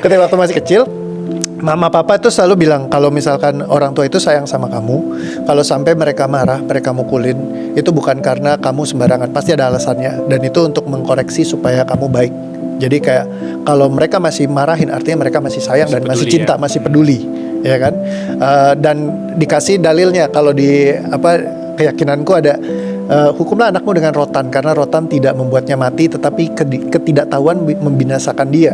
Ketika waktu masih kecil, mama papa tuh selalu bilang kalau misalkan orang tua itu sayang sama kamu, kalau sampai mereka marah, mereka mukulin, itu bukan karena kamu sembarangan, pasti ada alasannya, dan itu untuk mengkoreksi supaya kamu baik. Jadi kayak kalau mereka masih marahin, artinya mereka masih sayang dan masih peduli cinta, ya. masih peduli, ya kan? Dan dikasih dalilnya kalau di keyakinanku ada. Hukumlah anakmu dengan rotan, karena rotan tidak membuatnya mati, tetapi ketidaktahuan membinasakan dia.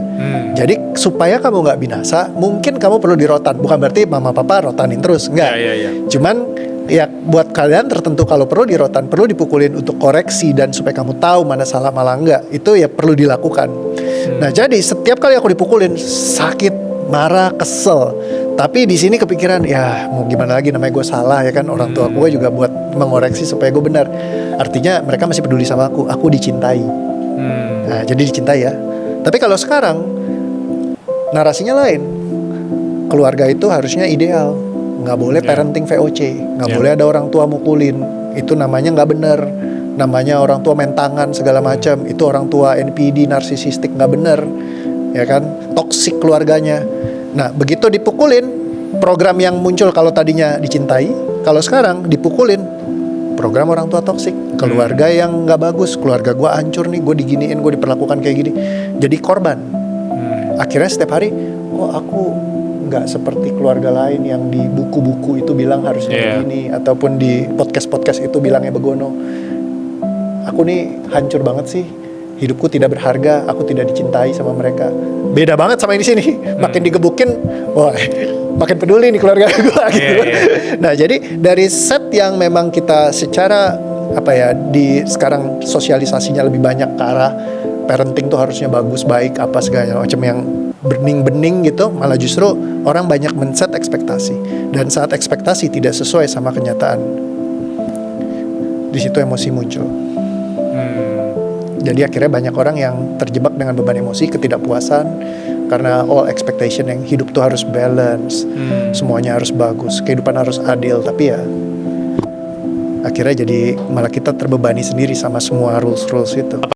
Jadi supaya kamu nggak binasa, mungkin kamu perlu dirotan. Bukan berarti mama papa rotanin terus, enggak. Ya. Cuman ya buat kalian tertentu kalau perlu dirotan, perlu dipukulin untuk koreksi dan supaya kamu tahu mana salah malah enggak. Itu ya perlu dilakukan. Nah jadi setiap kali aku dipukulin sakit, marah, kesel. Tapi di sini kepikiran ya mau gimana lagi, namanya gue salah ya kan, orang tua gue juga buat mengoreksi supaya gue benar. Artinya mereka masih peduli sama aku dicintai. Nah jadi dicintai ya. Tapi kalau sekarang narasinya lain. Keluarga itu harusnya ideal, nggak boleh parenting VOC, nggak boleh ada orang tua mukulin. Itu namanya nggak bener. Namanya orang tua main tangan segala macam. Itu orang tua NPD, narsisistik, nggak bener, ya kan? Toksik keluarganya. Nah begitu dipukulin, program yang muncul kalau tadinya dicintai, kalau sekarang dipukulin, program orang tua toksik, keluarga yang nggak bagus, keluarga gue hancur nih, gue diginiin, gue diperlakukan kayak gini, jadi korban. Akhirnya setiap hari, kok aku nggak seperti keluarga lain yang di buku-buku itu bilang harusnya begini, ataupun di podcast-podcast itu bilangnya begono. Aku nih hancur banget sih. Hidupku tidak berharga, aku tidak dicintai sama mereka. Beda banget sama ini sini. Makin digebukin, wah, makin peduli nih keluarga gue gitu. Nah, jadi dari set yang memang kita secara di sekarang sosialisasinya lebih banyak ke arah parenting tuh harusnya bagus, baik, apa segala macam yang bening-bening gitu, malah justru orang banyak men-set ekspektasi. Dan saat ekspektasi tidak sesuai sama kenyataan, di situ emosi muncul. Jadi akhirnya banyak orang yang terjebak dengan beban emosi, ketidakpuasan, karena all expectation yang hidup tuh harus balance, semuanya harus bagus, kehidupan harus adil, tapi ya akhirnya jadi malah kita terbebani sendiri sama semua rules itu.